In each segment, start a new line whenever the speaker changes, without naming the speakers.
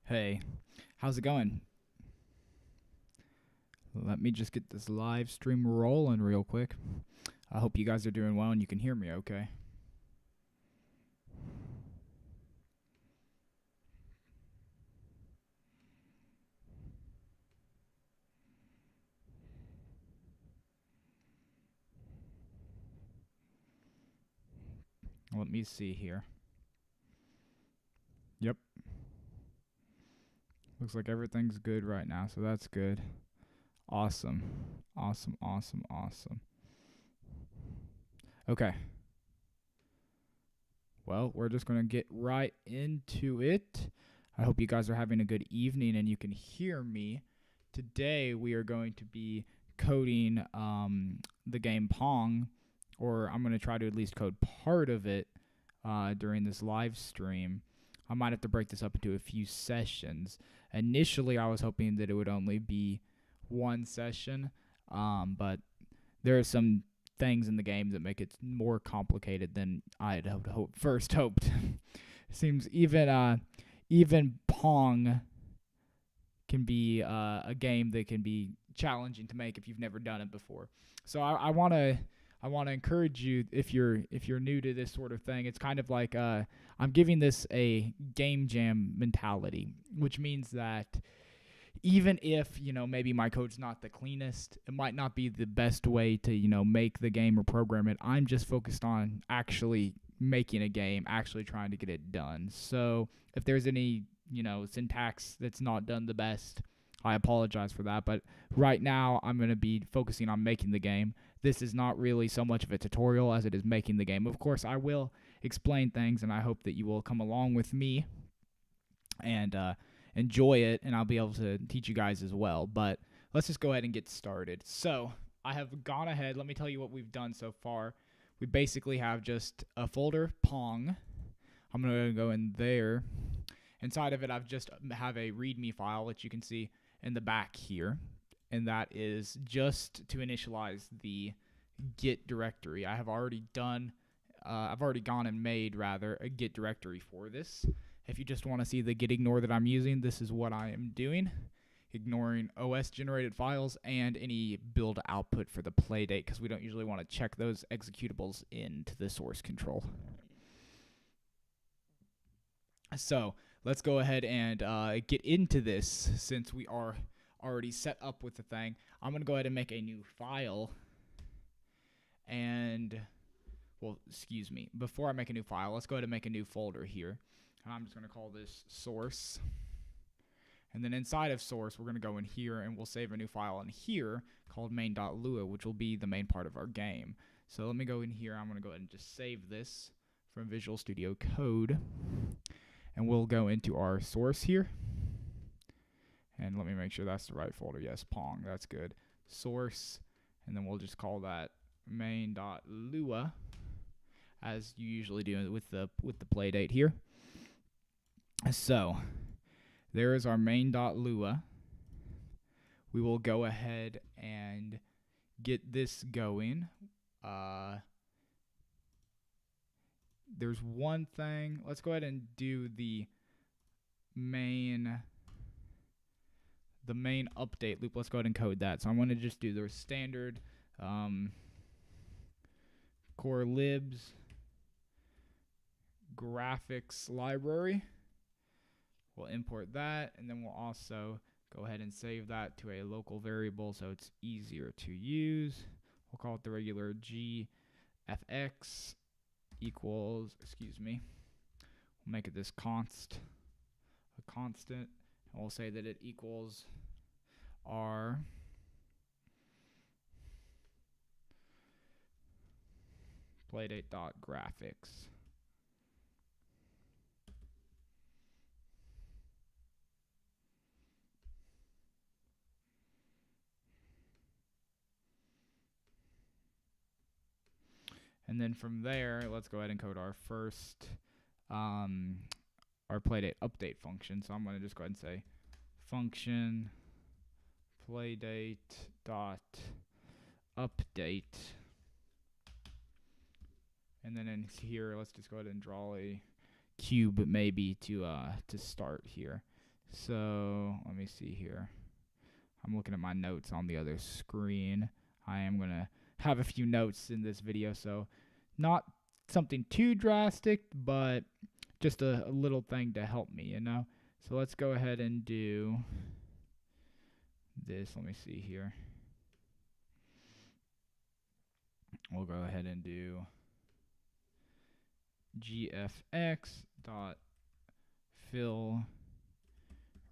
Hey, how's it going? Let me just get this live stream rolling real quick. I hope you guys are doing well and you can hear me okay. Let me see here. Yep, looks like everything's good right now, so that's good. Awesome. Awesome, awesome, awesome. Okay. Well, we're just going to get right into it. I hope you guys are having a good evening and you can hear me. Today, we are going to be coding the game Pong, or I'm going to try to at least code part of it during this live stream. I might have to break this up into a few sessions. Initially, I was hoping that it would only be one session, but there are some things in the game that make it more complicated than I had first hoped. Seems even Pong can be a game that can be challenging to make if you've never done it before. So I want to encourage you if you're new to this sort of thing. It's kind of like I'm giving this a game jam mentality, which means that even if maybe my code's not the cleanest, it might not be the best way to make the game or program it. I'm just focused on actually making a game, actually trying to get it done. So if there's any syntax that's not done the best, I apologize for that. But right now I'm going to be focusing on making the game. This is not really so much of a tutorial as it is making the game. Of course, I will explain things, and I hope that you will come along with me and enjoy it, and I'll be able to teach you guys as well. But let's just go ahead and get started. So I have gone ahead. Let me tell you what we've done so far. We basically have just a folder, Pong. I'm going to go in there. Inside of it, I've just have a README file, which you can see in the back here. And that is just to initialize the Git directory. I've already gone and made, rather, a Git directory for this. If you just want to see the git ignore that I'm using, this is what I am doing. Ignoring OS generated files and any build output for the Playdate, because we don't usually want to check those executables into the source control. So let's go ahead and get into this. Since we are already set up with the thing, I'm going to go ahead and make a new file. And, well, excuse me. Before I make a new file, let's go ahead and make a new folder here. And I'm just going to call this source. And then inside of source, we're going to go in here and we'll save a new file in here called main.lua, which will be the main part of our game. So let me go in here. I'm going to go ahead and just save this from Visual Studio Code. And we'll go into our source here. And let me make sure that's the right folder. Yes, Pong. That's good. Source. And then we'll just call that main.lua, as you usually do with the Playdate here. So there is our main.lua. We will go ahead and get this going. There's one thing. Let's go ahead and do the main update loop. Let's go ahead and code that. So I'm going to just do the standard core libs graphics library. We'll import that, and then we'll also go ahead and save that to a local variable so it's easier to use. We'll call it the regular gfx equals, we'll make it this a constant, and we'll say that it equals our playdate.graphics. And then from there, let's go ahead and code our first, our Playdate update function. So I'm going to just go ahead and say function playdate dot update. And then in here, let's just go ahead and draw a cube maybe to start here. So let me see here. I'm looking at my notes on the other screen. I am going to have a few notes in this video, so not something too drastic, but just a little thing to help me, you know? So let's go ahead and do this. Let me see here. We'll go ahead and do gfx dot fill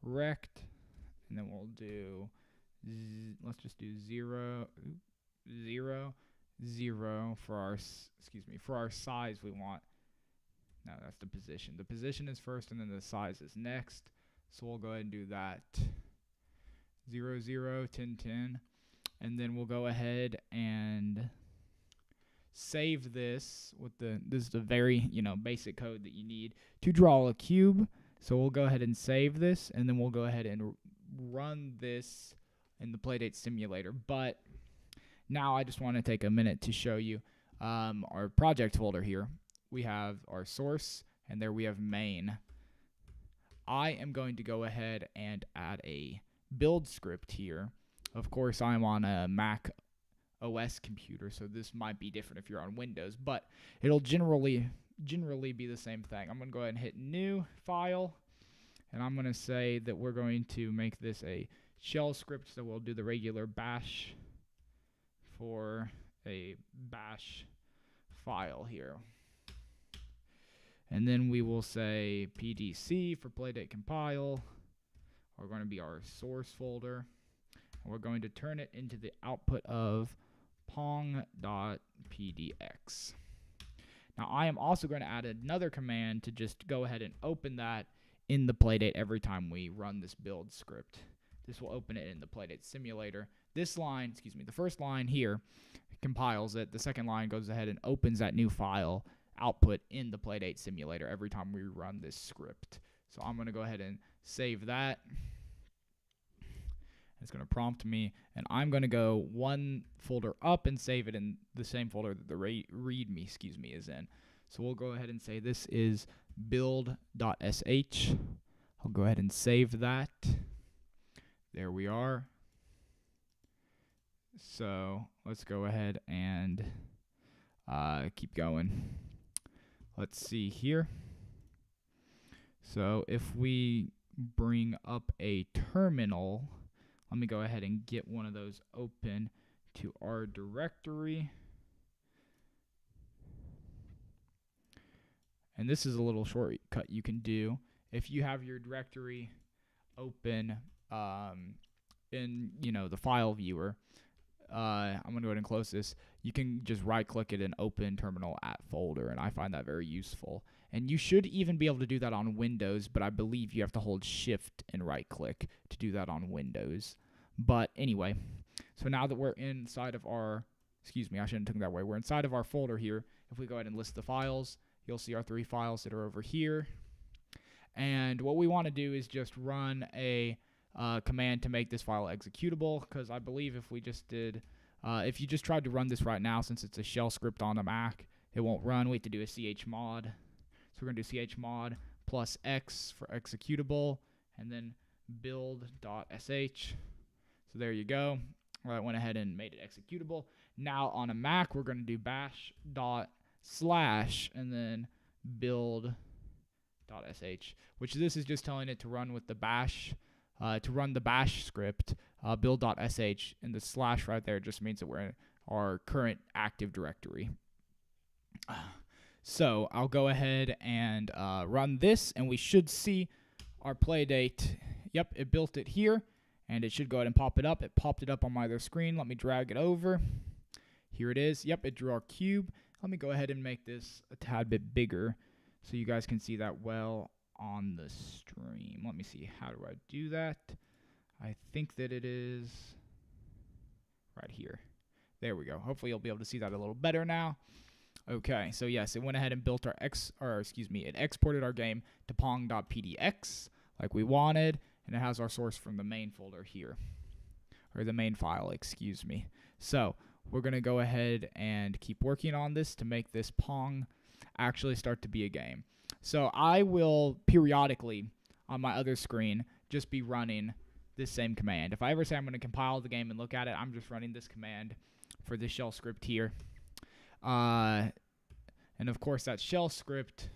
rect, and then we'll do let's just do 0 for our for our size we want. No, that's the position. The position is first, and then the size is next. So we'll go ahead and do that. 0 0 10 10, and then we'll go ahead and save this with this is the very basic code that you need to draw a cube. So we'll go ahead and save this, and then we'll go ahead and run this in the Playdate simulator. But now I just want to take a minute to show you our project folder here. We have our source, and there we have main. I am going to go ahead and add a build script here. Of course, I'm on a Mac OS computer, so this might be different if you're on Windows, but it'll generally be the same thing. I'm going to go ahead and hit new file, and I'm going to say that we're going to make this a shell script, so we'll do the regular bash for a bash file here. And then we will say pdc for Playdate compile. We're going to be our source folder. And we're going to turn it into the output of pong.pdx. Now I am also going to add another command to just go ahead and open that in the Playdate every time we run this build script. This will open it in the Playdate simulator. This line, the first line here compiles it. The second line goes ahead and opens that new file output in the Playdate simulator every time we run this script. So I'm going to go ahead and save that. It's going to prompt me, and I'm going to go one folder up and save it in the same folder that the readme is in. So we'll go ahead and say this is build.sh. I'll go ahead and save that. There we are. So let's go ahead and keep going. Let's see here. So if we bring up a terminal, let me go ahead and get one of those open to our directory. And this is a little shortcut you can do. If you have your directory open in the file viewer, I'm going to go ahead and close this. You can just right click it and open terminal at folder, and I find that very useful. And you should even be able to do that on Windows, but I believe you have to hold shift and right click to do that on Windows. But anyway, so now that we're inside of our, I shouldn't have taken that way. We're inside of our folder here. If we go ahead and list the files, you'll see our 3 files that are over here. And what we want to do is just run a command to make this file executable, because I believe if we just did, if you just tried to run this right now, since it's a shell script on the Mac, it won't run. We have to do a chmod. So we're going to do chmod plus x for executable, and then build.sh. So there you go. I went ahead and made it executable. Now on a Mac, we're going to do bash./ and then build.sh, which this is just telling it to run with the bash, to run the bash script, build.sh, and the slash right there just means that we're in our current active directory. So I'll go ahead and run this, and we should see our Playdate. Yep, it built it here, and it should go ahead and pop it up. It popped it up on my other screen. Let me drag it over. Here it is. Yep, it drew our cube. Let me go ahead and make this a tad bit bigger so you guys can see that well on the stream. Let me see. How do I do that? I think that it is right here. There we go. Hopefully you'll be able to see that a little better now. Okay, so yes, it went ahead and built our it exported our game to pong.pdx like we wanted, and it has our source from the main folder here, or the main file, So we're going to go ahead and keep working on this to make this Pong actually start to be a game. So I will periodically, on my other screen, just be running this same command. If I ever say I'm going to compile the game and look at it, I'm just running this command for this shell script here. And of course, that shell script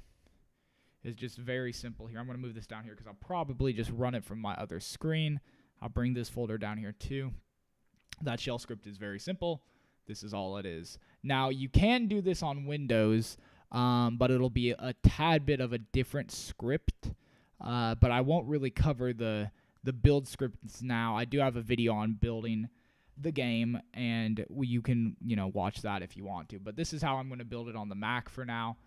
is just very simple here. I'm going to move this down here because I'll probably just run it from my other screen. I'll bring this folder down here too. That shell script is very simple. This is all it is. Now, you can do this on Windows, but it'll be a tad bit of a different script. But I won't really cover the build scripts now. I do have a video on building the game, and you can watch that if you want to. But this is how I'm going to build it on the Mac for now.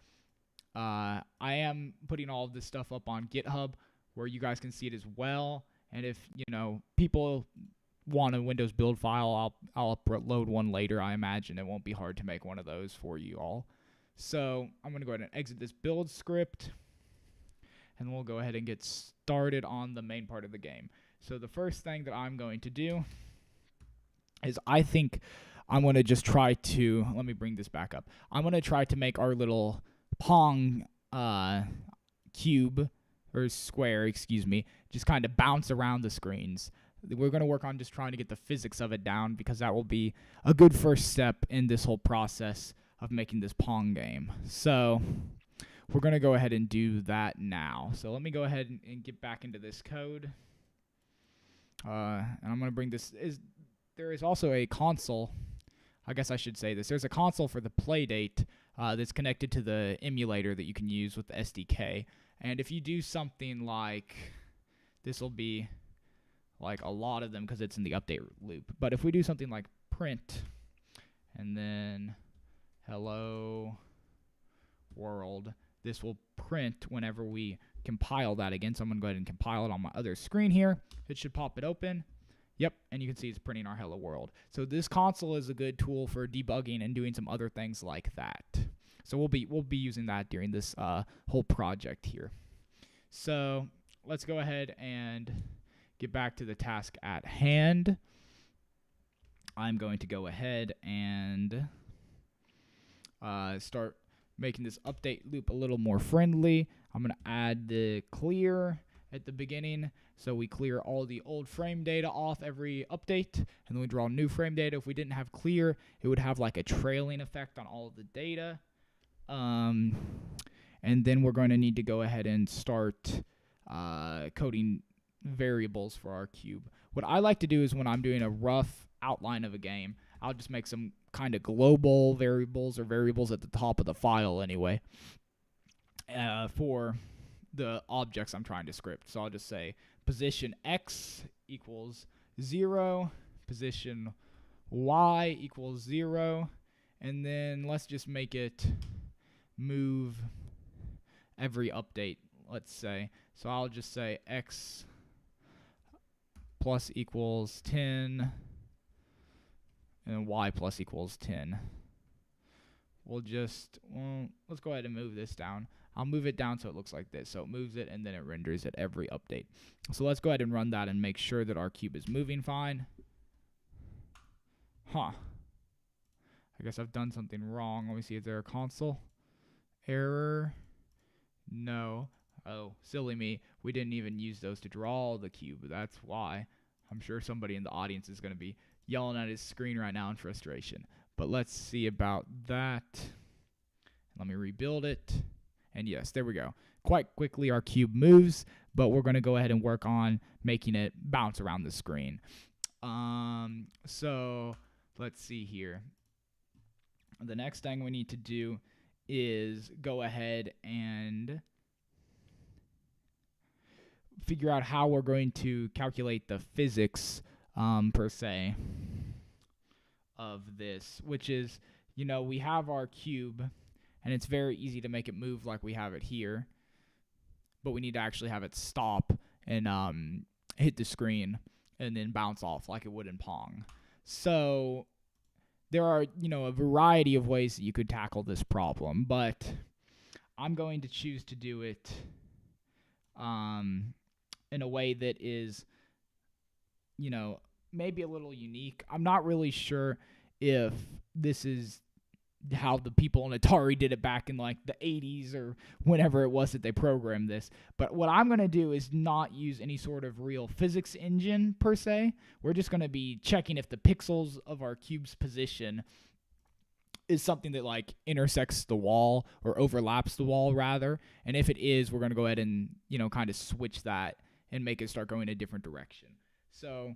I am putting all of this stuff up on GitHub where you guys can see it as well. And if people want a Windows build file, I'll upload one later. I imagine it won't be hard to make one of those for you all. So I'm going to go ahead and exit this build script, and we'll go ahead and get started on the main part of the game. So the first thing that I'm going to do is I think I'm going to just try to, let me bring this back up. I'm going to try to make our little Pong cube, or square, excuse me, just kind of bounce around the screens. We're going to work on just trying to get the physics of it down, because that will be a good first step in this whole process of making this Pong game. So we're going to go ahead and do that now. So let me go ahead and get back into this code. And I'm going to bring this. There is also a console. I guess I should say this. There's a console for the Playdate that's connected to the emulator that you can use with the SDK. And if you do something like, this will be like a lot of them because it's in the update loop. But if we do something like print and then hello world, this will print whenever we compile that again. So I'm going to go ahead and compile it on my other screen here. It should pop it open. Yep, and you can see it's printing our hello world. So this console is a good tool for debugging and doing some other things like that. So we'll be using that during this whole project here. So let's go ahead and get back to the task at hand. I'm going to go ahead and start making this update loop a little more friendly. I'm going to add the clear at the beginning, so we clear all the old frame data off every update, and then we draw new frame data. If we didn't have clear, it would have like a trailing effect on all of the data. And then we're going to need to go ahead and start coding variables for our cube. What I like to do is when I'm doing a rough outline of a game, I'll just make some kind of global variables, or variables at the top of the file anyway, for the objects I'm trying to script. So I'll just say position X equals 0, position Y equals 0, and then let's just make it move every update, let's say. So I'll just say X plus equals 10, and Y plus equals 10. Let's go ahead and move this down. I'll move it down so it looks like this. So it moves it, and then it renders it every update. So let's go ahead and run that and make sure that our cube is moving fine. I guess I've done something wrong. Let me see, is there a console error? No. Oh, silly me. We didn't even use those to draw the cube. That's why. I'm sure somebody in the audience is going to be yelling at his screen right now in frustration. But let's see about that. Let me rebuild it. And yes, there we go. Quite quickly our cube moves, but we're going to go ahead and work on making it bounce around the screen. So let's see here. The next thing we need to do is go ahead and figure out how we're going to calculate the physics, per se, of this, which is, we have our cube, and it's very easy to make it move like we have it here, but we need to actually have it stop and hit the screen and then bounce off like it would in Pong. So there are, a variety of ways that you could tackle this problem, but I'm going to choose to do it in a way that is, maybe a little unique. I'm not really sure if this is how the people in Atari did it back in like the 80s or whenever it was that they programmed this. But what I'm going to do is not use any sort of real physics engine per se. We're just going to be checking if the pixels of our cube's position is something that like intersects the wall or overlaps the wall rather. And if it is, we're going to go ahead and, kind of switch that and make it start going a different direction. So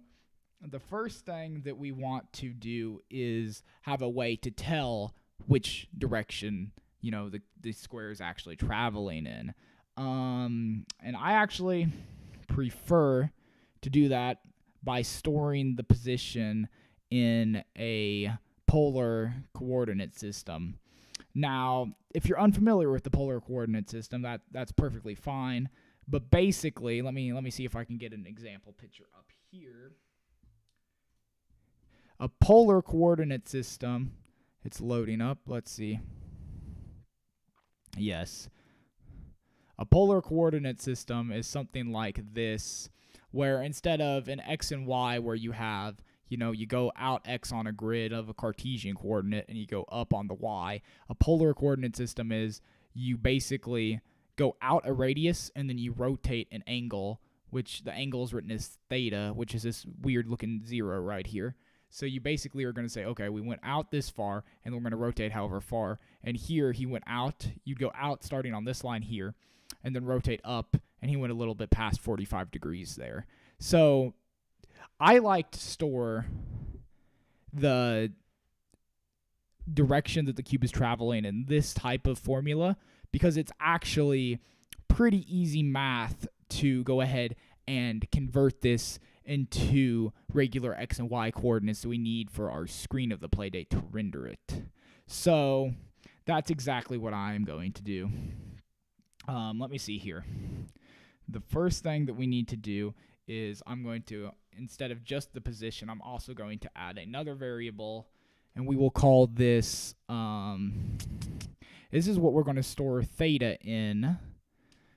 the first thing that we want to do is have a way to tell which direction, the square is actually traveling in. And I actually prefer to do that by storing the position in a polar coordinate system. Now, if you're unfamiliar with the polar coordinate system, that's perfectly fine. But basically, let me see if I can get an example picture up here. A polar coordinate system, it's loading up. Let's see. Yes. A polar coordinate system is something like this, where instead of an x and y where you have, you go out x on a grid of a Cartesian coordinate and you go up on the y, a polar coordinate system is you basically go out a radius and then you rotate an angle, which the angle is written as theta, which is this weird looking 0 right here. So you basically are going to say, okay, we went out this far, and we're going to rotate however far. And here he went out. You'd go out starting on this line here, and then rotate up, and he went a little bit past 45 degrees there. So I like to store the direction that the cube is traveling in this type of formula because it's actually pretty easy math to go ahead and convert this into regular x and y coordinates that we need for our screen of the Playdate to render it. So that's exactly what I'm going to do. Let me see here. The first thing that we need to do is I'm going to, instead of just the position, I'm also going to add another variable, and we will call this, this is what we're going to store theta in.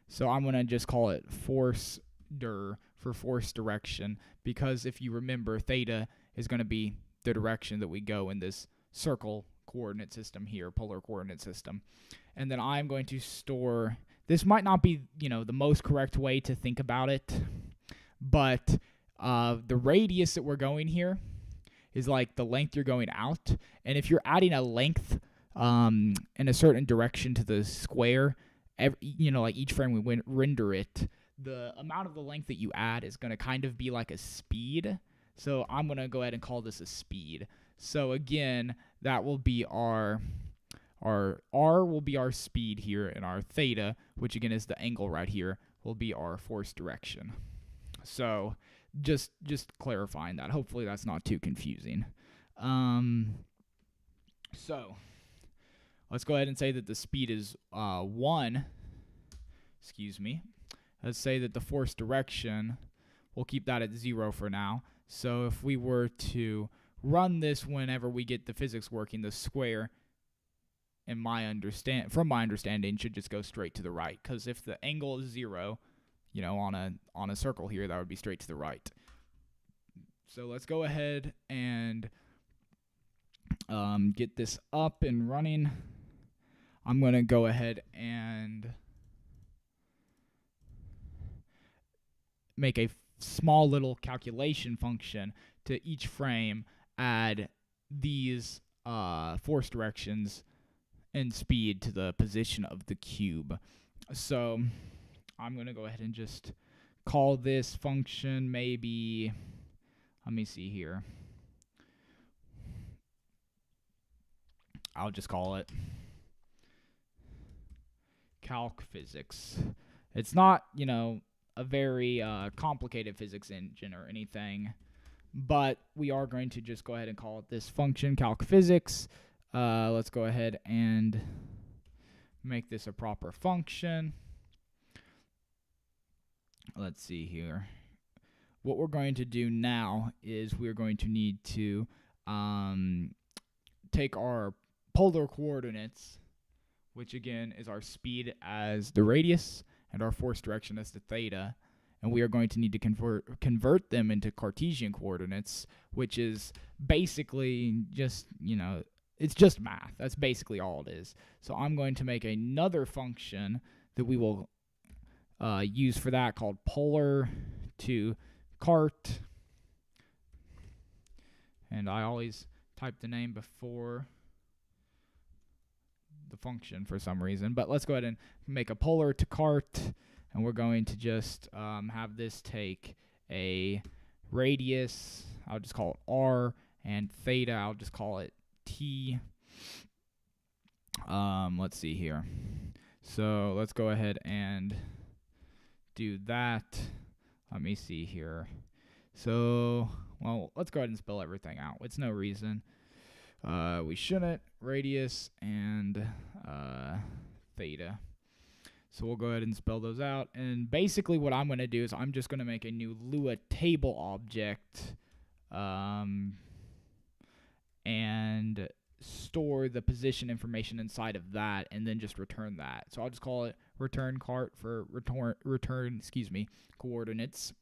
So I'm going to just call it force dir for force direction, because if you remember, theta is going to be the direction that we go in this circle coordinate system here, polar coordinate system. And then I'm going to store, this might not be, the most correct way to think about it, but the radius that we're going here is like the length you're going out. And if you're adding a length in a certain direction to the square, like each frame we render it, the amount of the length that you add is going to kind of be like a speed. So I'm going to go ahead and call this a speed. So again, that will be our R will be our speed here, and our theta, which again is the angle right here, will be our force direction. So just clarifying that. Hopefully that's not too confusing. So let's go ahead and say that the speed is 1. Excuse me. Let's say that the force direction, we'll keep that at 0 for now. So if we were to run this whenever we get the physics working, the square, from my understanding, should just go straight to the right. Because if the angle is 0, on a circle here, that would be straight to the right. So let's go ahead and get this up and running. I'm going to go ahead and make a small little calculation function to each frame, add these force directions and speed to the position of the cube. So I'm going to go ahead and just call this function maybe, let me see here. I'll just call it calc physics. It's not, a very complicated physics engine or anything, but we are going to just go ahead and call it this function, calc physics. Let's go ahead and make this a proper function. Let's see here. What we're going to do now is we're going to need to take our polar coordinates, which again is our speed as the radius and our force direction as the theta, and we are going to need to convert them into Cartesian coordinates, which is basically just, it's just math. That's basically all it is. So I'm going to make another function that we will use for that called polar to cart. And I always type the name before the function for some reason. But let's go ahead and make a polar to cart. And we're going to just have this take a radius. I'll just call it R. And theta, I'll just call it T. Let's see here. So let's go ahead and do that. Let me see here. So, well, let's go ahead and spell everything out. It's no reason we shouldn't. Radius and theta. So we'll go ahead and spell those out. And basically what I'm going to do is I'm just going to make a new Lua table object and store the position information inside of that, and then just return that. So I'll just call it return cart for return coordinates.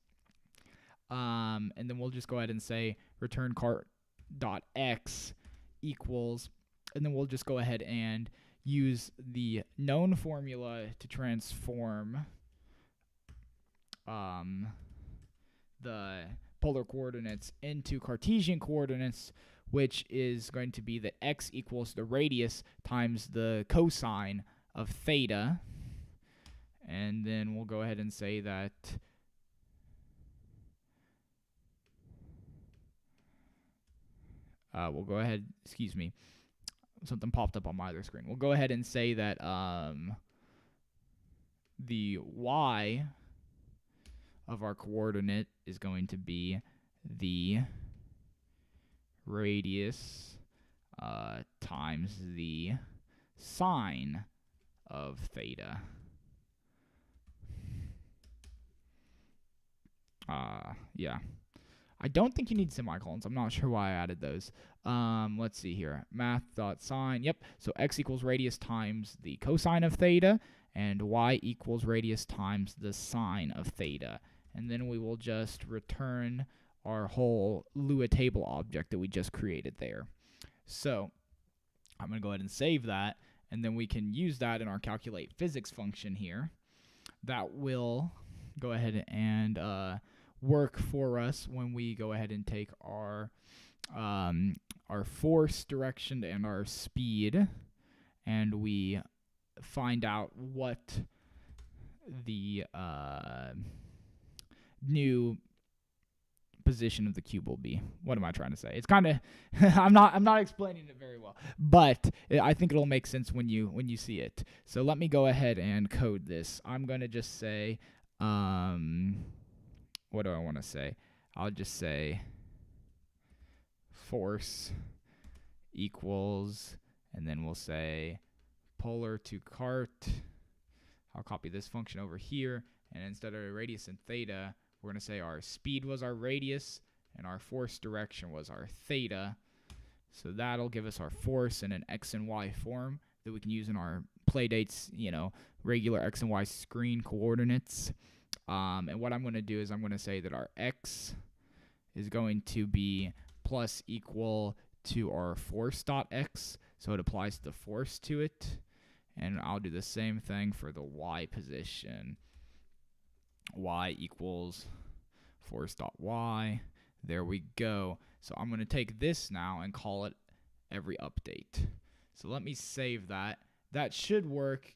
And then we'll just go ahead and say return cart dot x equals, and then we'll just go ahead and use the known formula to transform the polar coordinates into Cartesian coordinates, which is going to be that x equals the radius times the cosine of theta. And then we'll go ahead and say that we'll go ahead, something popped up on my other screen. We'll go ahead and say that the y of our coordinate is going to be the radius times the sine of theta. Yeah. I don't think you need semicolons. I'm not sure why I added those. Let's see here. Math.sine. Yep. So x equals radius times the cosine of theta, and y equals radius times the sine of theta. And then we will just return our whole Lua table object that we just created there. So I'm going to go ahead and save that, and then we can use that in our calculate physics function here. That will go ahead and work for us when we go ahead and take our force direction and our speed, and we find out what the new position of the cube will be. What am I trying to say? It's kind of I'm not explaining it very well, but I think it'll make sense when you see it. So let me go ahead and code this. I'm going to just say what do I want to say? I'll just say force equals, and then we'll say polar to cart. I'll copy this function over here, and instead of radius and theta, we're going to say our speed was our radius and our force direction was our theta. So that'll give us our force in an x and y form that we can use in our Playdate's, regular x and y screen coordinates. And what I'm going to do is I'm going to say that our x is going to be plus equal to our force dot x, so it applies the force to it. And I'll do the same thing for the y position. Y equals force dot y. There we go. So I'm going to take this now and call it every update. So let me save that. That should work,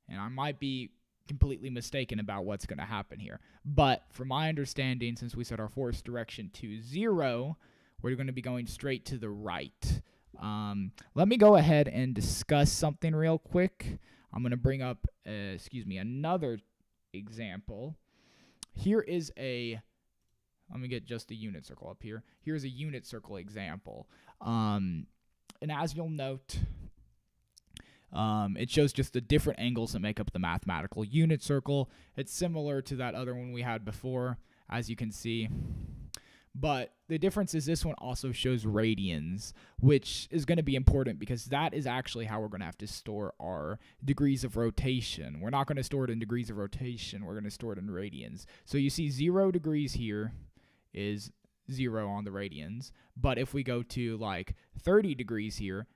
and I might be completely mistaken about what's going to happen here. But from my understanding, since we set our force direction to 0, we're going to be going straight to the right. Let me go ahead and discuss something real quick. I'm going to bring up, another example. Here is let me get just a unit circle up here. Here's a unit circle example. And as you'll note, it shows just the different angles that make up the mathematical unit circle. It's similar to that other one we had before, as you can see. But the difference is this one also shows radians, which is going to be important because that is actually how we're going to have to store our degrees of rotation. We're not going to store it in degrees of rotation. We're going to store it in radians. So you see 0 degrees here is 0 on the radians. But if we go to like 30 degrees here,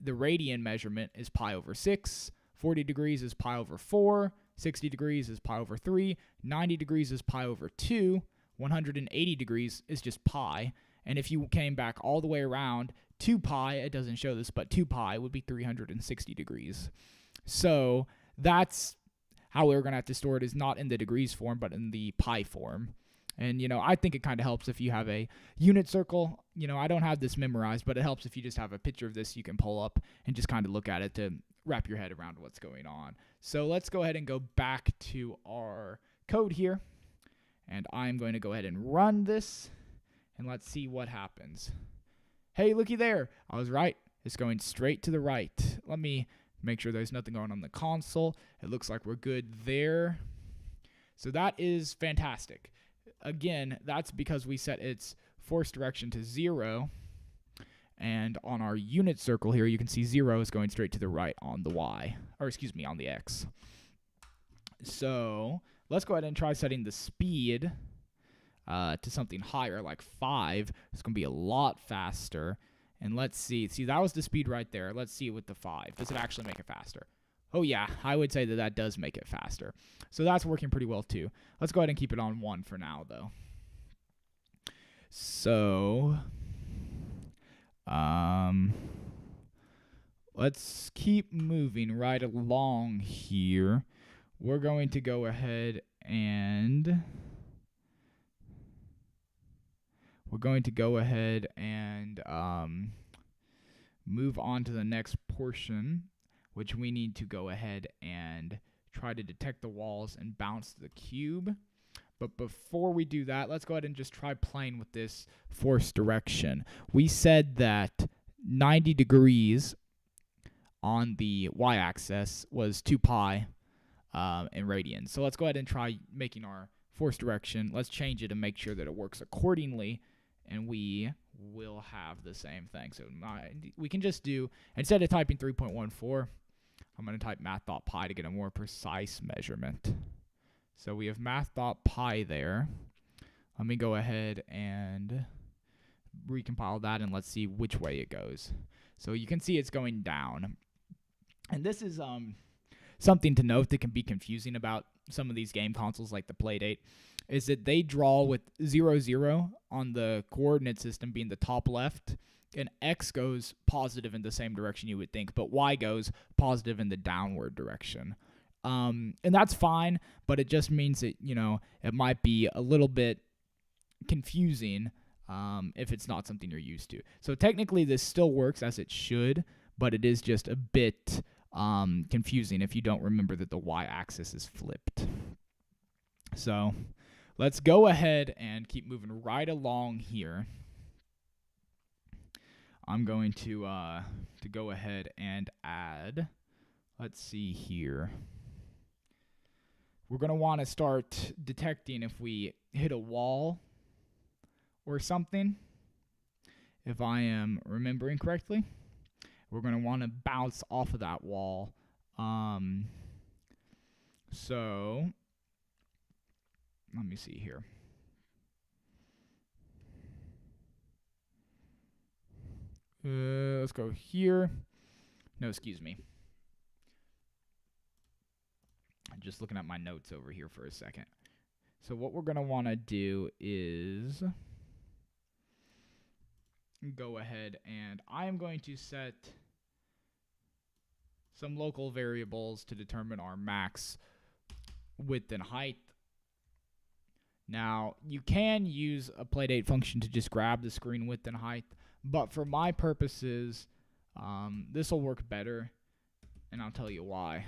the radian measurement is pi over 6, 40 degrees is pi over 4, 60 degrees is pi over 3, 90 degrees is pi over 2, 180 degrees is just pi. And if you came back all the way around, 2 pi, it doesn't show this, but 2 pi would be 360 degrees. So that's how we're going to have to store it, is not in the degrees form, but in the pi form. And, I think it kind of helps if you have a unit circle. I don't have this memorized, but it helps if you just have a picture of this you can pull up and just kind of look at it to wrap your head around what's going on. So let's go ahead and go back to our code here. And I'm going to go ahead and run this, and let's see what happens. Hey, looky there. I was right. It's going straight to the right. Let me make sure there's nothing going on the console. It looks like we're good there. So that is fantastic. Again, that's because we set its force direction to 0. And on our unit circle here, you can see 0 is going straight to the right on the Y. Or excuse me, on the X. So let's go ahead and try setting the speed to something higher, like 5. It's going to be a lot faster. And let's see. See, that was the speed right there. Let's see with the 5. Does it actually make it faster? Oh, yeah. I would say that that does make it faster. So that's working pretty well, too. Let's go ahead and keep it on 1 for now, though. So let's keep moving right along here. We're going to go ahead and move on to the next portion, which we need to go ahead and try to detect the walls and bounce the cube. But before we do that, let's go ahead and just try playing with this force direction. We said that 90 degrees on the y-axis was 2 pi in radians. So let's go ahead and try making our force direction. Let's change it and make sure that it works accordingly, and we will have the same thing. So we can just do, instead of typing 3.14, I'm going to type math.pi to get a more precise measurement. So we have math.pi there. Let me go ahead and recompile that, and let's see which way it goes. So you can see it's going down. And this is something to note that can be confusing about some of these game consoles like the Playdate, is that they draw with 0, 0 on the coordinate system being the top left, and X goes positive in the same direction you would think, but Y goes positive in the downward direction. And that's fine, but it just means that, it might be a little bit confusing if it's not something you're used to. So technically this still works as it should, but it is just a bit confusing if you don't remember that the y-axis is flipped. So let's go ahead and keep moving right along here. I'm going to go ahead and add, let's see here. We're going to want to start detecting if we hit a wall or something. If I am remembering correctly, we're going to want to bounce off of that wall. So let me see here. Let's go here. No, excuse me. I'm just looking at my notes over here for a second. So what we're going to want to do is go ahead, and I'm going to set some local variables to determine our max width and height. Now, you can use a Playdate function to just grab the screen width and height, but for my purposes, this will work better, and I'll tell you why.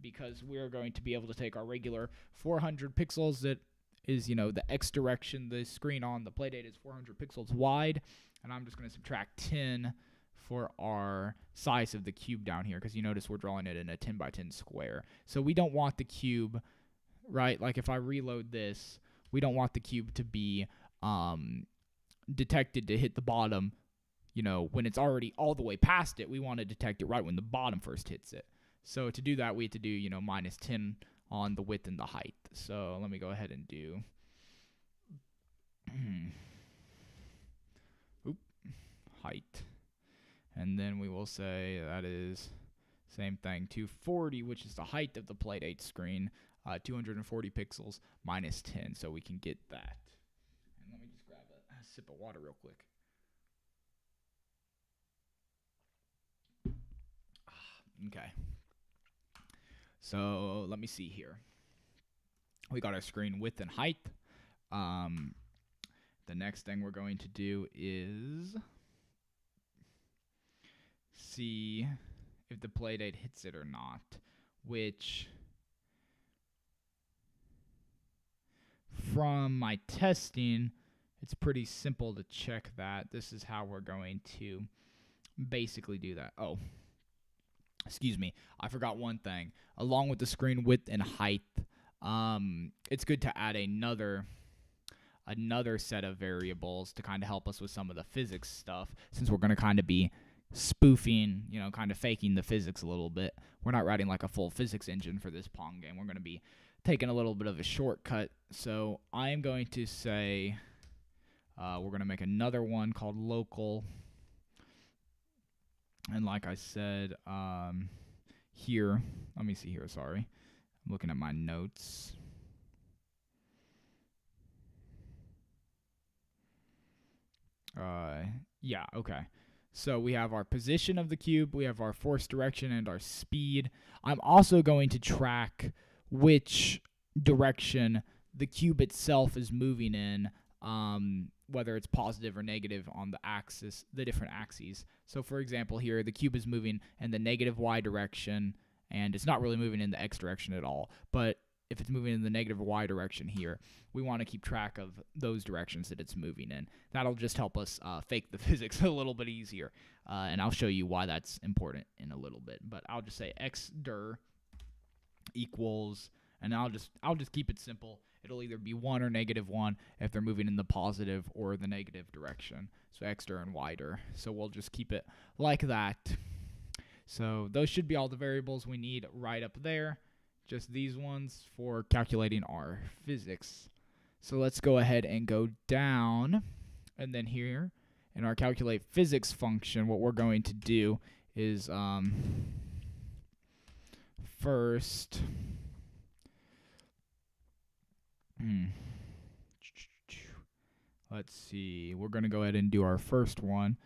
Because we're going to be able to take our regular 400 pixels that is, the X direction. The screen on the Playdate is 400 pixels wide, and I'm just going to subtract 10 for our size of the cube down here, because you notice we're drawing it in a 10 by 10 square. So we don't want the cube, right? Like if I reload this, we don't want the cube to be detected to hit the bottom, when it's already all the way past it. We want to detect it right when the bottom first hits it. So to do that, we have to do, minus 10 on the width and the height. So let me go ahead and do height. And then we will say that is same thing, 240, which is the height of the Playdate screen, 240 pixels minus 10, so we can get that. And let me just grab a sip of water real quick. Okay. So let me see here. We got our screen width and height. The next thing we're going to do is see if the Playdate hits it or not, which from my testing, it's pretty simple to check that. This is how we're going to basically do that. Oh, excuse me. I forgot one thing. Along with the screen width and height, it's good to add another set of variables to kind of help us with some of the physics stuff, since we're going to kind of be spoofing, kind of faking the physics a little bit. We're not writing like a full physics engine for this Pong game. We're going to be taking a little bit of a shortcut. So I am going to say we're going to make another one called local. And like I said here, let me see here, sorry. I'm looking at my notes. Yeah, okay. So we have our position of the cube, we have our force direction, and our speed. I'm also going to track which direction the cube itself is moving in, whether it's positive or negative on the axis, the different axes. So for example here, the cube is moving in the negative y direction, and it's not really moving in the x direction at all. But if it's moving in the negative y direction here, we want to keep track of those directions that it's moving in. That'll just help us fake the physics a little bit easier, and I'll show you why that's important in a little bit. But I'll just say x dir equals, and I'll just keep it simple. It'll either be 1 or -1 if they're moving in the positive or the negative direction. So x dir and y dir. So we'll just keep it like that. So those should be all the variables we need right up there. Just these ones for calculating our physics. So let's go ahead and go down, and then here in our calculate physics function, what we're going to do is first let's see, we're going to go ahead and do our first one.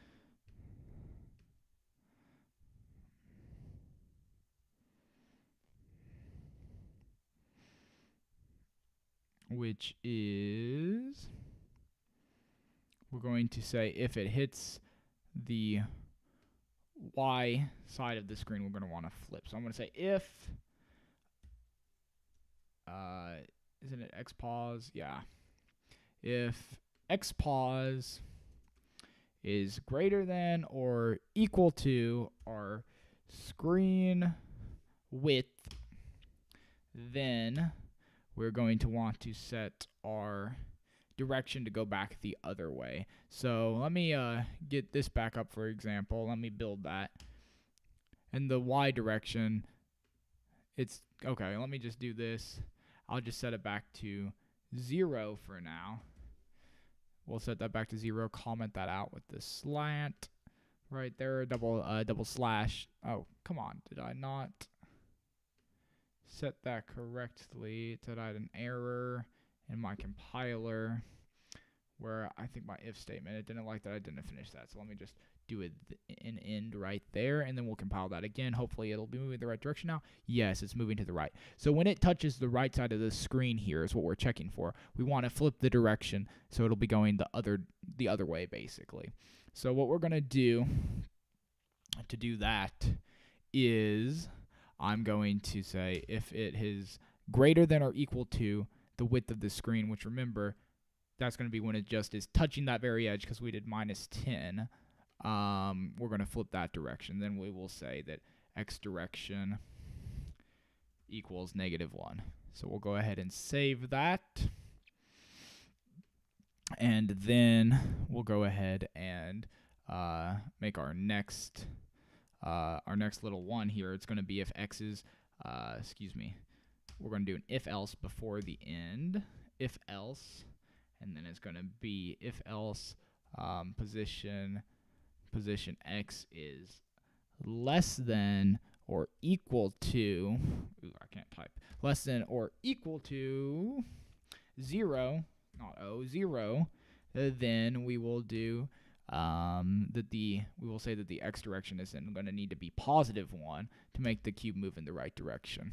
Which is, we're going to say if it hits the y side of the screen, we're going to want to flip. So I'm going to say if, isn't it x pause? Yeah. If x pause is greater than or equal to our screen width, then we're going to want to set our direction to go back the other way. So let me get this back up, for example. Let me build that. In the y direction, it's okay. Let me just do this. I'll just set it back to 0 for now. We'll set that back to 0. Comment that out with the slant right there. Double slash. Oh, come on. Did I not set that correctly? It said I had an error in my compiler where I think my if statement, it didn't like that I didn't finish that. So let me just do an end right there, and then we'll compile that again. Hopefully it'll be moving the right direction now. Yes, it's moving to the right. So when it touches the right side of the screen here is what we're checking for. We want to flip the direction so it'll be going the other way, basically. So what we're going to do that is I'm going to say if it is greater than or equal to the width of the screen, which remember, that's going to be when it just is touching that very edge because we did -10. We're going to flip that direction. Then we will say that x direction equals -1. So we'll go ahead and save that. And then we'll go ahead and make our next little one here. It's going to be if x is, we're going to do an if else before the end. If else. And then it's going to be if else position position X is less than or equal to, I can't type, less than or equal to 0, not 0, then we will do we will say that the X direction is then going to need to be +1 to make the cube move in the right direction.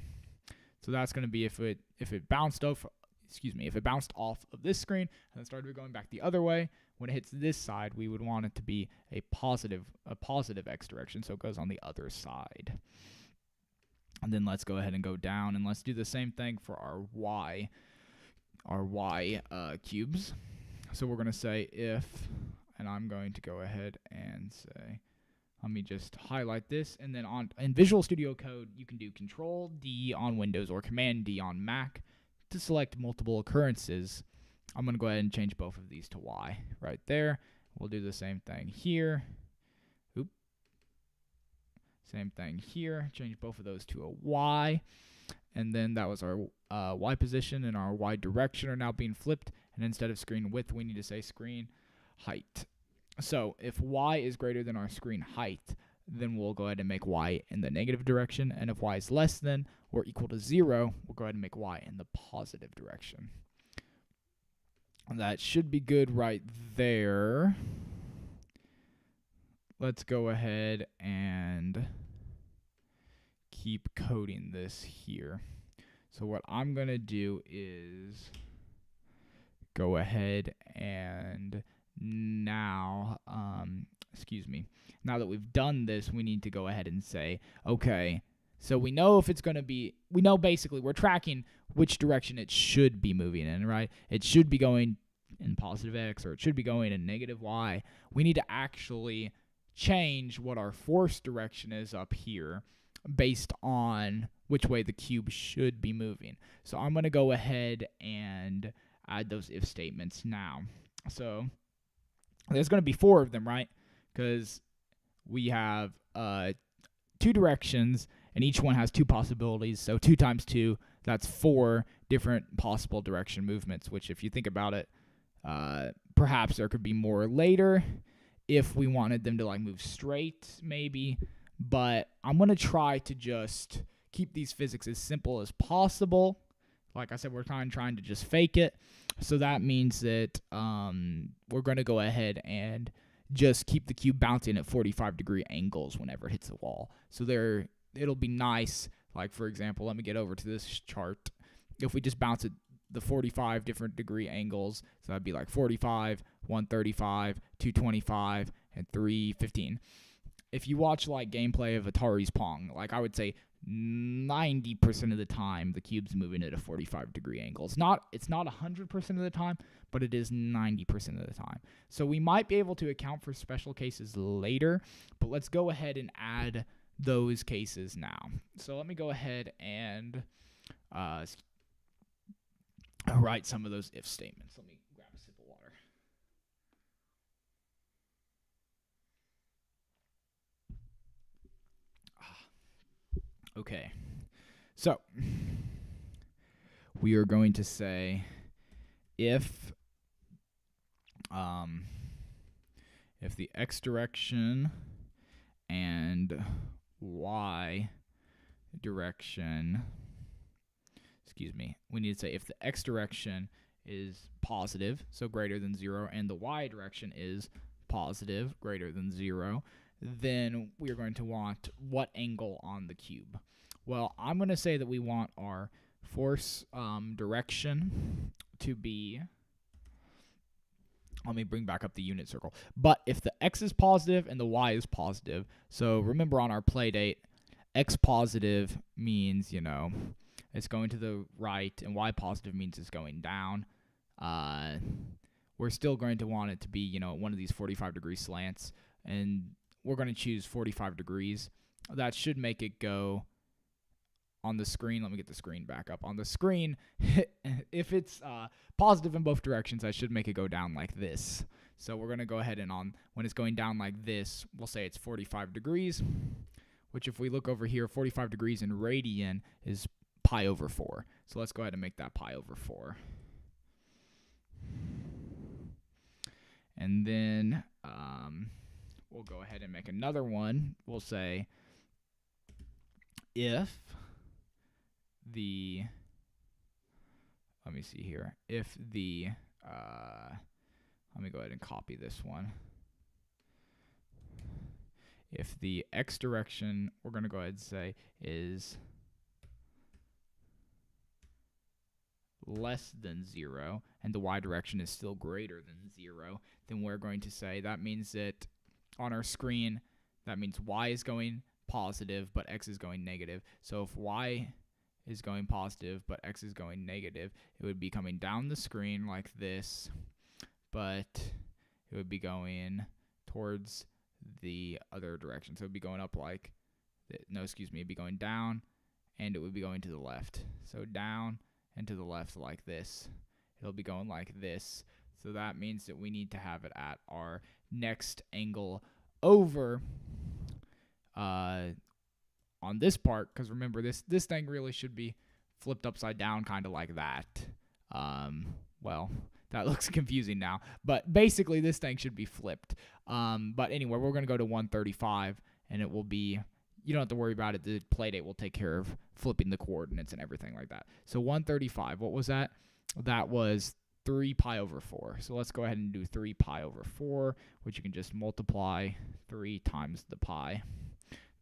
So that's going to be if it bounced off of this screen and then started going back the other way. When it hits this side, we would want it to be a positive X direction, so it goes on the other side. And then let's go ahead and go down, and let's do the same thing for our Y cubes. So we're going to say if, and I'm going to go ahead and say, let me just highlight this, and then in Visual Studio Code, you can do Control D on Windows or Command D on Mac to select multiple occurrences. I'm going to go ahead and change both of these to Y right there. We'll do the same thing here. Same thing here. Change both of those to a Y. And then that was our Y position, and our Y direction are now being flipped. And instead of screen width, we need to say screen height. So if Y is greater than our screen height, then we'll go ahead and make Y in the negative direction. And if Y is less than or equal to 0, we'll go ahead and make Y in the positive direction. And that should be good right there. Let's go ahead and keep coding this here. So what I'm going to do is go ahead and now that we've done this, we need to go ahead and say, okay, so we know if it's going to be, we know basically we're tracking which direction it should be moving in, right? It should be going in positive X, or it should be going in negative Y. We need to actually change what our force direction is up here based on which way the cube should be moving. So I'm going to go ahead and add those if statements now. So there's going to be 4 of them, right? Because we have 2 directions, and each one has 2 possibilities. So 2 times 2, that's 4 different possible direction movements, which if you think about it, perhaps there could be more later if we wanted them to like move straight, maybe. But I'm going to try to just keep these physics as simple as possible. Like I said, we're trying to just fake it. So that means that we're going to go ahead and just keep the cube bouncing at 45-degree angles whenever it hits the wall. So it'll be nice. Like, for example, let me get over to this chart. If we just bounce at the 45 different degree angles, so that'd be like 45, 135, 225, and 315. If you watch like gameplay of Atari's Pong, like I would say 90% of the time the cube's moving at a 45-degree angle. It's not 100% of the time, but it is 90% of the time. So we might be able to account for special cases later, but let's go ahead and add those cases now. So let me go ahead and write some of those if statements. Let me grab a sip of water. Okay, so we are going to say if the X direction and Y direction, we need to say if the X direction is positive, so greater than 0, and the Y direction is positive, greater than 0, then we are going to want what angle on the cube? Well, I'm going to say that we want our force direction to be, let me bring back up the unit circle, but if the X is positive and the Y is positive, so remember on our Playdate, X positive means, it's going to the right, and Y positive means it's going down. We're still going to want it to be, one of these 45-degree slants, and we're going to choose 45 degrees. That should make it go on the screen. Let me get the screen back up. On the screen, if it's positive in both directions, I should make it go down like this. So we're going to go ahead and when it's going down like this, we'll say it's 45 degrees, which if we look over here, 45 degrees in radian is pi over 4. So let's go ahead and make that pi over 4. And then we'll go ahead and make another one. We'll say if the, let me see here, if the, let me go ahead and copy this one. If the x direction, we're going to go ahead and say, is less than 0, and the y direction is still greater than 0, then we're going to say that means that on our screen, that means y is going positive, but x is going negative. So if y is going positive, but x is going negative, it would be coming down the screen like this, but it would be going towards the other direction. So it would be going up like, it'd be going down, and it would be going to the left. So down and to the left like this. It'll be going like this. So that means that we need to have it at our next angle over on this part, because remember, this thing really should be flipped upside down, kind of like that. Well, that looks confusing now, but basically this thing should be flipped. But anyway, we're going to go to 135, and it will be, you don't have to worry about it. The Playdate will take care of flipping the coordinates and everything like that. So 135, what was that? That was 3 pi over 4. So let's go ahead and do 3 pi over 4, which you can just multiply 3 times the pi.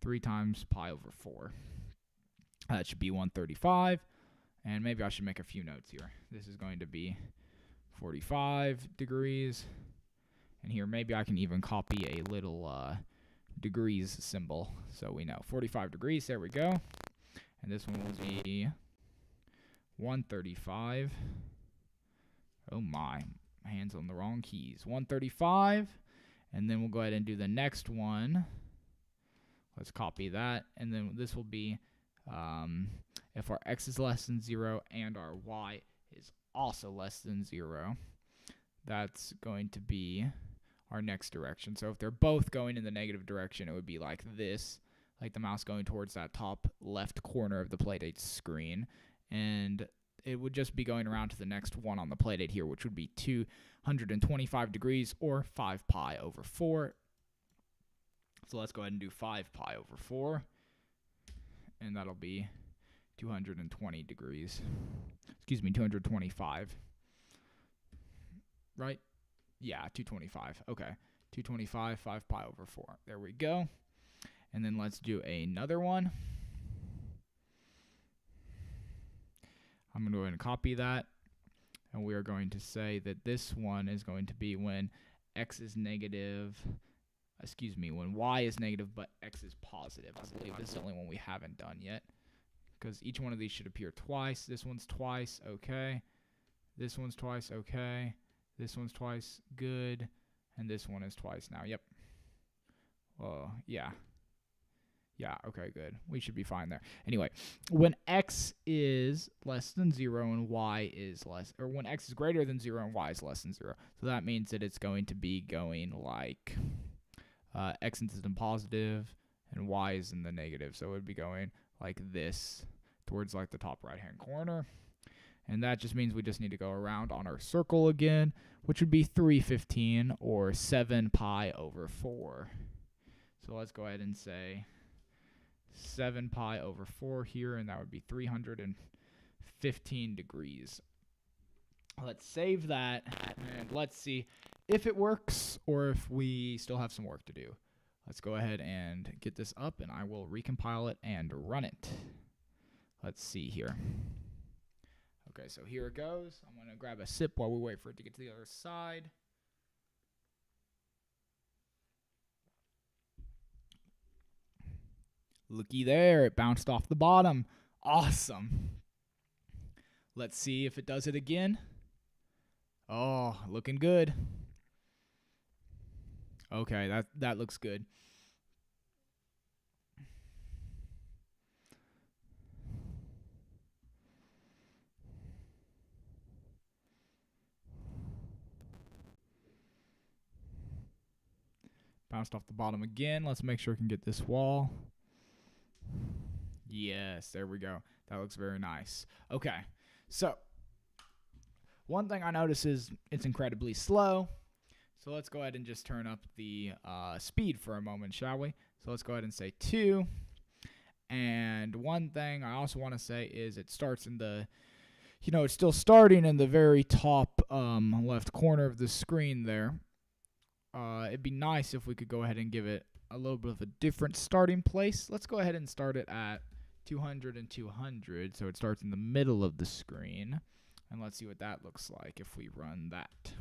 3 times pi over 4. That should be 135. And maybe I should make a few notes here. This is going to be 45 degrees. And here, maybe I can even copy a little degrees symbol, so we know 45 degrees. There we go. And this one will be 135. Oh my hands on the wrong keys. 135, and then we'll go ahead and do the next one. Let's copy that, and then this will be if our x is less than 0 and our y is also less than 0, that's going to be our next direction. So if they're both going in the negative direction, it would be like this, like the mouse going towards that top left corner of the Playdate screen, and it would just be going around to the next one on the Playdate here, which would be 225 degrees, or 5 pi over 4. So let's go ahead and do 5 pi over 4, and that'll be 220 degrees. Excuse me, 225. Right? Yeah, 225. Okay. 225, 5 pi over 4. There we go. And then let's do another one. I'm going to go ahead and copy that. And we are going to say that this one is going to be when x is negative, when y is negative but x is positive. I believe this is the only one we haven't done yet, because each one of these should appear twice. This one's twice, okay. This one's twice, okay. This one's twice, good. And this one is twice now, yep. Yeah. Yeah, okay, good. We should be fine there. Anyway, when x is less than 0 and y is less, or when x is greater than 0 and y is less than 0. So that means that it's going to be going like x is in positive and y is in the negative. So it would be going like this towards like the top right-hand corner. And that just means we just need to go around on our circle again, which would be 315 or 7 pi over 4. So let's go ahead and say 7 pi over 4 here, and that would be 315 degrees. Let's save that, and let's see if it works or if we still have some work to do. Let's go ahead and get this up, and I will recompile it and run it. Let's see here. Okay, so here it goes. I'm going to grab a sip while we wait for it to get to the other side. Looky there, it bounced off the bottom. Awesome. Let's see if it does it again. Oh, looking good. Okay, that looks good. Bounced off the bottom again. Let's make sure we can get this wall. Yes, there we go. That looks very nice. Okay, so one thing I notice is it's incredibly slow. So let's go ahead and just turn up the speed for a moment, shall we? So let's go ahead and say 2. And one thing I also want to say is it starts in the, it's still starting in the very top left corner of the screen there. It'd be nice if we could go ahead and give it a little bit of a different starting place. Let's go ahead and start it at 200 and 200, so it starts in the middle of the screen. And let's see what that looks like if we run that.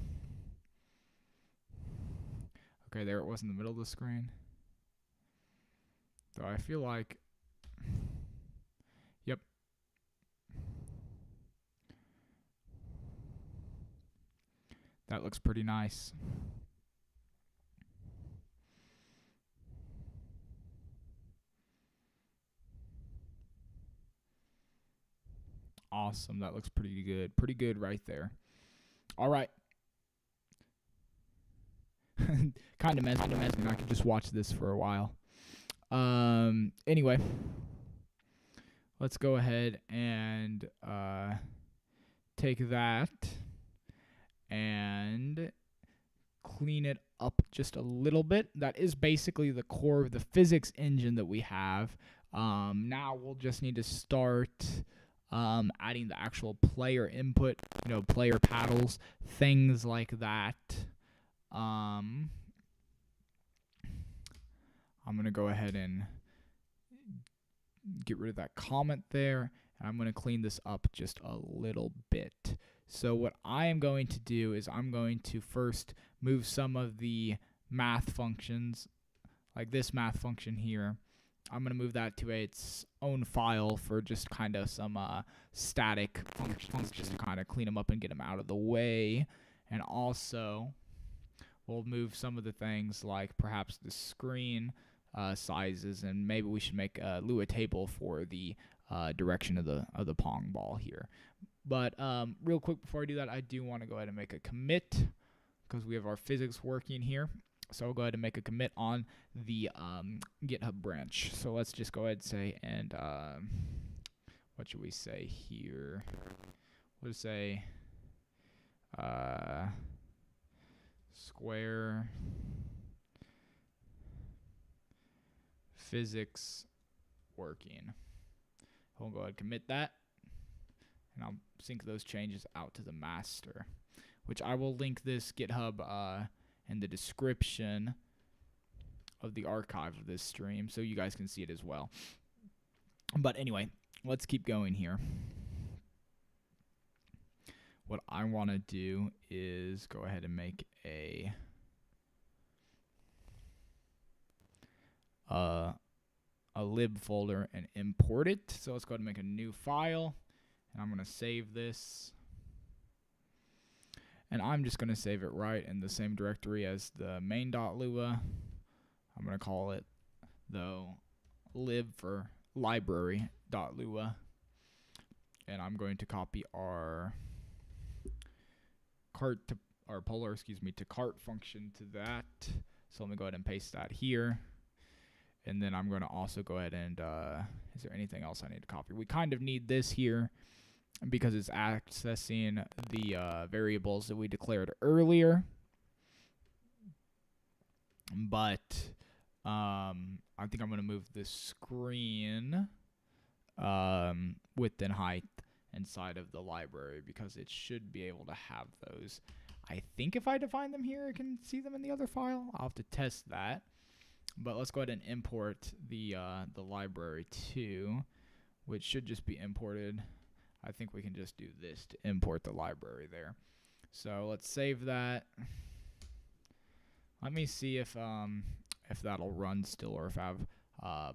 Okay, there it was in the middle of the screen. So I feel like, yep. That looks pretty nice. Awesome. That looks pretty good. Pretty good right there. All right. Kind of mesmerizing. I could just watch this for a while. Anyway, let's go ahead and take that and clean it up just a little bit. That is basically the core of the physics engine that we have. Now we'll just need to start adding the actual player input, player paddles, things like that. I'm going to go ahead and get rid of that comment there, and I'm going to clean this up just a little bit. So what I am going to do is I'm going to first move some of the math functions, like this math function here. I'm going to move that to its own file for just kind of some static functions, just to kind of clean them up and get them out of the way. And also, we'll move some of the things like perhaps the screen sizes, and maybe we should make a Lua table for the direction of the Pong ball here. But real quick before I do that, I do want to go ahead and make a commit because we have our physics working here. So I'll go ahead and make a commit on the GitHub branch. So let's just go ahead and say, and what should we say here? We'll say square physics working. We'll go ahead and commit that, and I'll sync those changes out to the master, which I will link this GitHub in the description of the archive of this stream so you guys can see it as well. But anyway, let's keep going here. What I want to do is go ahead and make a lib folder and import it. So let's go ahead and make a new file, and I'm going to save this. And I'm just going to save it right in the same directory as the main.lua. I'm going to call it, though, lib for library.lua. And I'm going to copy our polar to cart function to that. So let me go ahead and paste that here. And then I'm going to also go ahead and, is there anything else I need to copy? We kind of need this here because it's accessing the variables that we declared earlier. But I think I'm going to move the screen width and height inside of the library because it should be able to have those. I think if I define them here, I can see them in the other file. I'll have to test that. But let's go ahead and import the library too, which should just be imported. I think we can just do this to import the library there. So let's save that. Let me see if that'll run still or if I've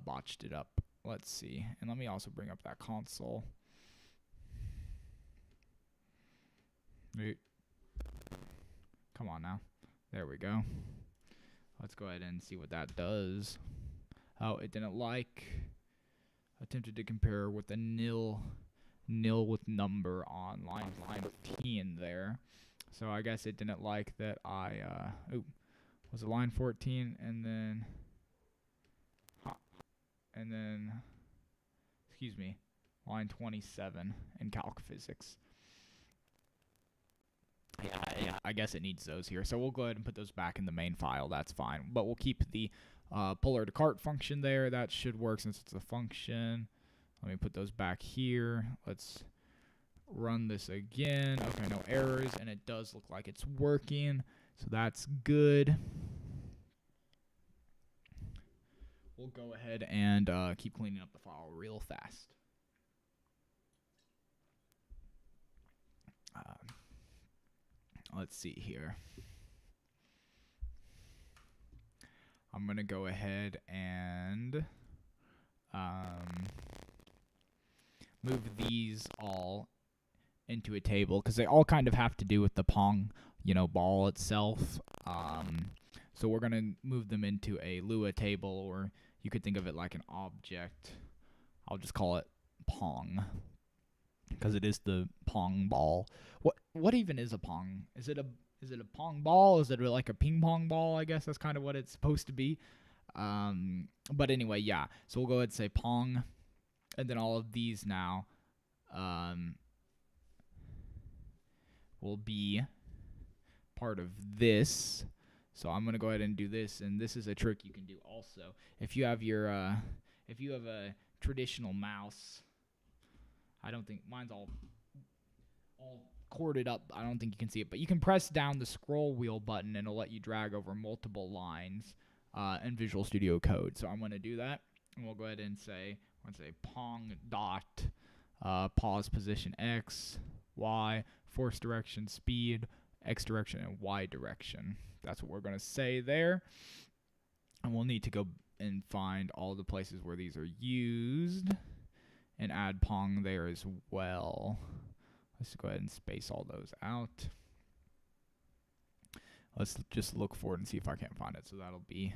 botched it up. Let's see. And let me also bring up that console. Come on now. There we go. Let's go ahead and see what that does. Oh, it didn't like. Attempted to compare with a nil with number on line 15 there. So I guess it didn't like that I, was it line 14 and then, excuse me, line 27 in calc physics. Yeah, I guess it needs those here. So we'll go ahead and put those back in the main file. That's fine. But we'll keep the puller to cart function there. That should work since it's a function. Let me put those back here. Let's run this again. Okay, no errors, and it does look like it's working. So that's good. We'll go ahead and keep cleaning up the file real fast. Let's see here. I'm going to go ahead and move these all into a table because they all kind of have to do with the Pong, ball itself. So we're going to move them into a Lua table, or you could think of it like an object. I'll just call it Pong because it is the Pong ball. What even is a Pong? Is it a Pong ball? Is it like a ping pong ball? I guess that's kind of what it's supposed to be. But anyway, yeah. So we'll go ahead and say Pong, and then all of these now will be part of this. So I'm gonna go ahead and do this, and this is a trick you can do also. If you have your if you have a traditional mouse, I don't think mine's all corded up. I don't think you can see it, but you can press down the scroll wheel button and it'll let you drag over multiple lines in Visual Studio Code. So I'm going to do that, and we'll go ahead and say Pong dot pause position X, Y, force direction, speed, X direction, and Y direction. That's what we're going to say there. And we'll need to go and find all the places where these are used and add Pong there as well. Let's go ahead and space all those out. Let's just look for it and see if I can't find it. So that'll be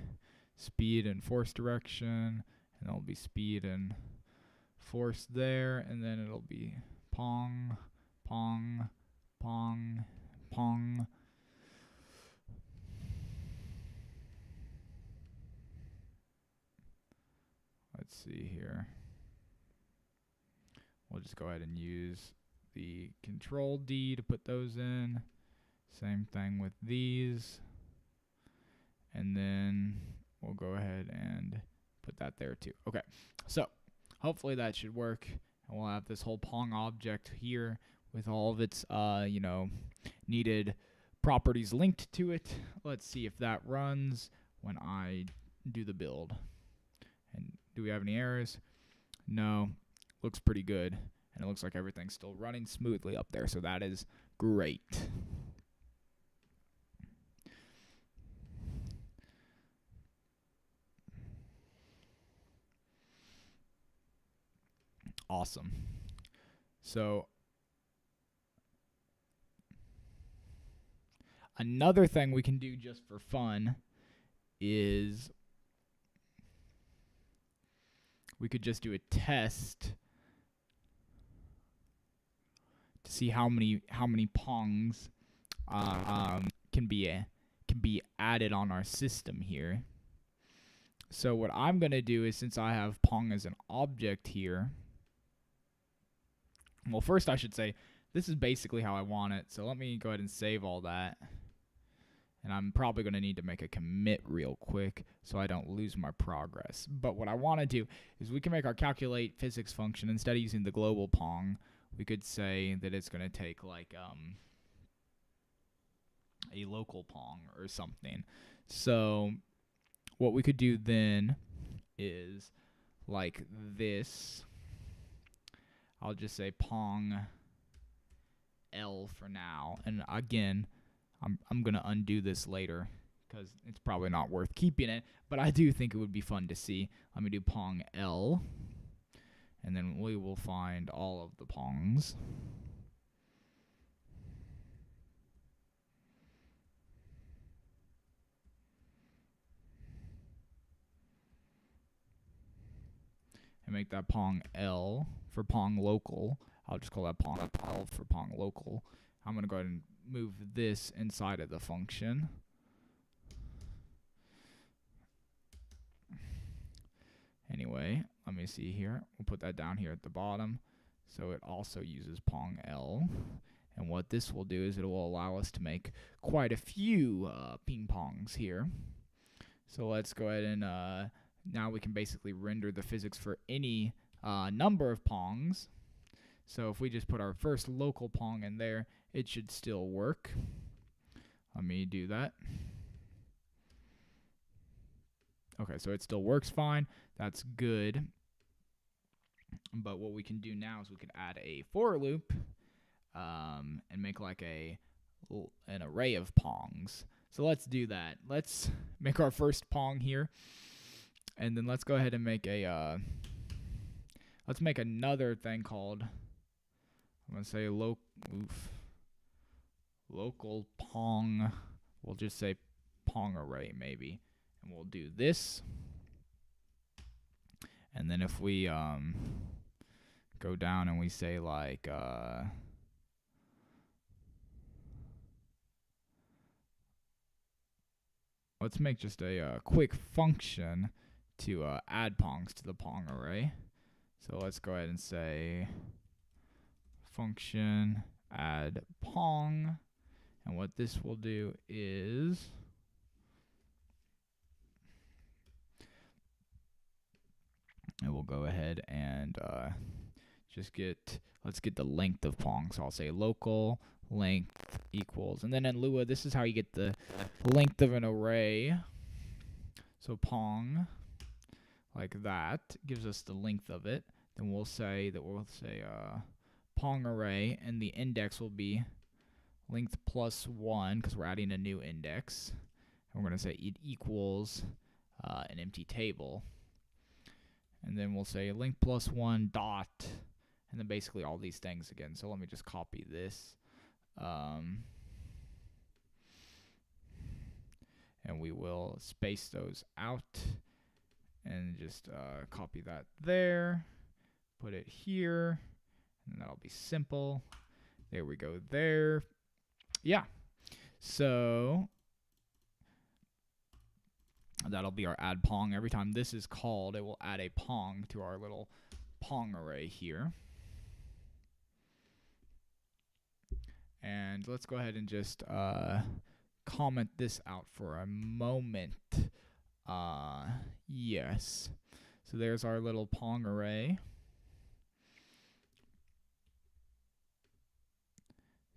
speed and force direction, and that'll be speed and force there, and then it'll be Pong, Pong, Pong, Pong. Let's see here. We'll just go ahead and use the Control D to put those in. Same thing with these. And then we'll go ahead and put that there too. Okay, so hopefully that should work. And we'll have this whole Pong object here with all of its, needed properties linked to it. Let's see if that runs when I do the build. And do we have any errors? No. Looks pretty good. And it looks like everything's still running smoothly up there, so that is great. Awesome. So another thing we can do just for fun is we could just do a test to see how many Pongs can be added on our system here. So what I'm going to do is, since I have Pong as an object here, well, first I should say this is basically how I want it. So let me go ahead and save all that. And I'm probably going to need to make a commit real quick so I don't lose my progress. But what I want to do is we can make our calculate physics function. Instead of using the global Pong, we could say that it's going to take like a local Pong or something. So what we could do then is like this. I'll just say Pong L for now. And again, I'm going to undo this later because it's probably not worth keeping it. But I do think it would be fun to see. Let me do Pong L. And then we will find all of the Pongs. And make that Pong L for Pong local. I'll just call that Pong L for Pong local. I'm going to go ahead and move this inside of the function. Anyway, let me see here. We'll put that down here at the bottom. So it also uses Pong L. And what this will do is it will allow us to make quite a few ping pongs here. So let's go ahead and now we can basically render the physics for any number of pongs. So if we just put our first local pong in there, it should still work. Let me do that. Okay, so it still works fine. That's good. But what we can do now is we can add a for loop and make like an array of pongs. So let's do that. Let's make our first pong here. And then let's go ahead and make a let's make another thing called, I'm going to say local pong. We'll just say pong array maybe. And we'll do this. And then if we go down and we say like let's make just a quick function to add pongs to the pong array. So let's go ahead and say function add pong. And what this will do is it will go ahead and let's get the length of pong. So I'll say local length equals, and then in Lua, this is how you get the length of an array. So pong, like that, gives us the length of it. Then we'll say pong array, and the index will be length plus 1 because we're adding a new index. And we're going to say it equals an empty table. And then we'll say length plus 1 dot, and then basically all these things again. So let me just copy this. And we will space those out and just copy that there, put it here, and that'll be simple. There we go there. Yeah. So that'll be our add pong. Every time this is called, it will add a pong to our little pong array here. And let's go ahead and just comment this out for a moment. Yes. So there's our little pong array.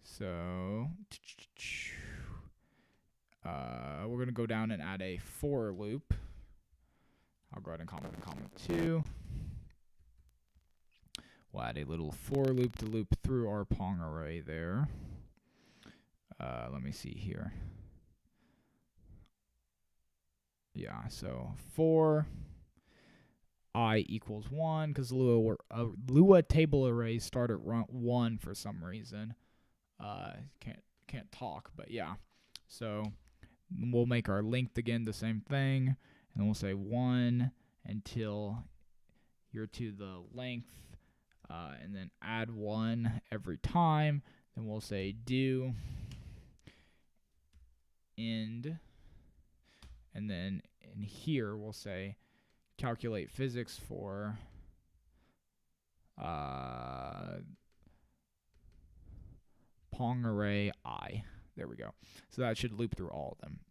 So we're going to go down and add a for loop. I'll go ahead and comment 2. We'll add a little for loop to loop through our pong array there. Let me see here. Yeah, so for I equals 1, because Lua table arrays start at 1 for some reason. Can't talk, but yeah. So we'll make our length again the same thing, and we'll say 1 until you're to the length, and then add 1 every time. Then we'll say do end, and then in here we'll say calculate physics for pong array I. There we go. So that should loop through all of them.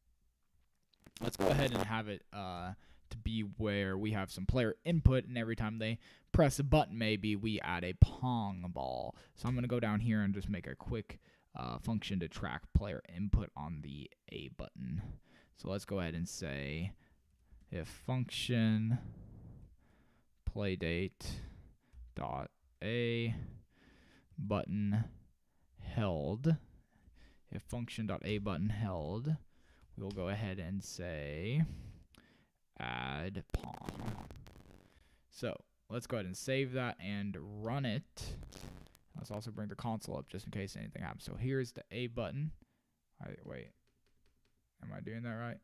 Let's go ahead and have it to be where we have some player input, and every time they press a button, maybe we add a pong ball. So I'm going to go down here and just make a quick function to track player input on the A button. So let's go ahead and say if function playdate dot A button held, if function dot A button held, we'll go ahead and say add pong. So let's go ahead and save that and run it. Let's also bring the console up just in case anything happens. So here's the A button. Wait, am I doing that right?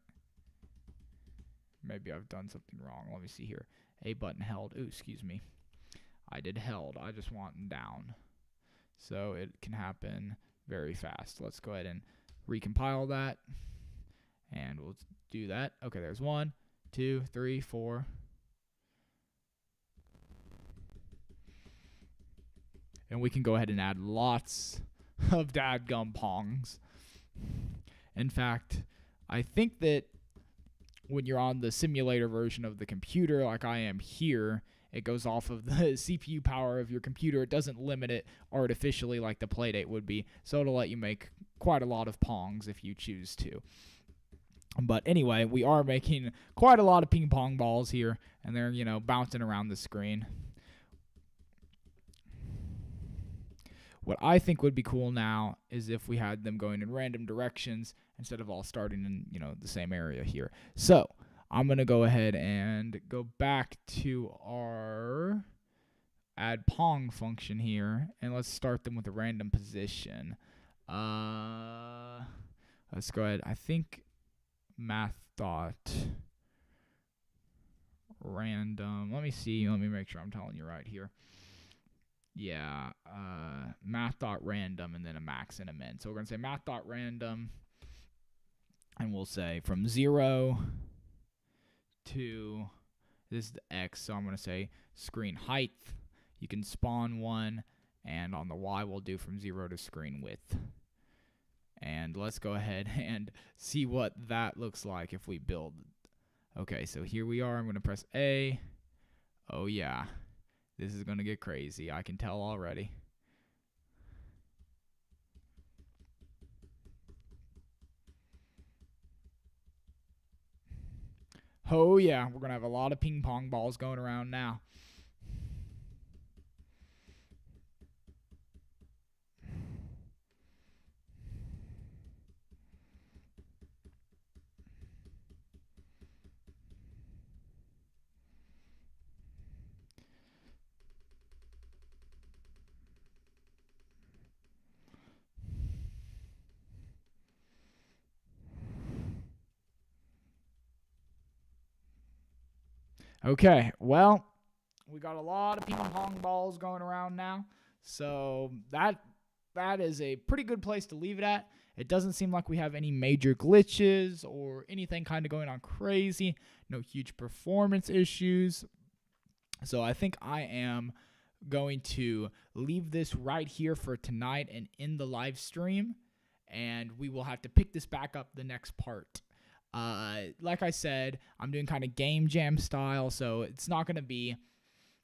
Maybe I've done something wrong. Let me see here. A button held. Ooh, excuse me. I did held. I just want down. So it can happen very fast. Let's go ahead and recompile that. And we'll do that. Okay, there's 1, 2, 3, 4. And we can go ahead and add lots of dadgum Pongs. In fact, I think that when you're on the simulator version of the computer, like I am here, it goes off of the CPU power of your computer. It doesn't limit it artificially like the Playdate would be. So it'll let you make quite a lot of Pongs if you choose to. But anyway, we are making quite a lot of ping pong balls here, and they're, bouncing around the screen. What I think would be cool now is if we had them going in random directions instead of all starting in, the same area here. So I'm going to go ahead and go back to our add Pong function here, and let's start them with a random position. Let's go ahead. I think math dot random. Let me see. Let me make sure I'm telling you right here. Yeah, math.random and then a max and a min. So we're going to say math.random, and we'll say from 0 to, this is the x, so I'm going to say screen height. You can spawn one, and on the y we'll do from 0 to screen width. And let's go ahead and see what that looks like if we build. Okay, so here we are. I'm going to press A. Oh, yeah. This is going to get crazy. I can tell already. Oh, yeah. We're going to have a lot of ping pong balls going around now. Okay, well, we got a lot of ping pong balls going around now. So that is a pretty good place to leave it at. It doesn't seem like we have any major glitches or anything kind of going on crazy. No huge performance issues. So I think I am going to leave this right here for tonight and in the live stream. And we will have to pick this back up the next part. Like I said, I'm doing kind of game jam style, so it's not going to be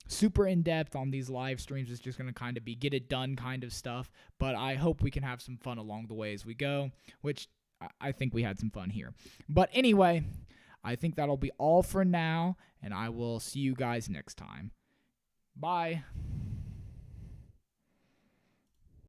super in-depth on these live streams. It's just going to kind of be get it done kind of stuff, but I hope we can have some fun along the way as we go, which I think we had some fun here. But anyway, I think that'll be all for now, and I will see you guys next time. Bye.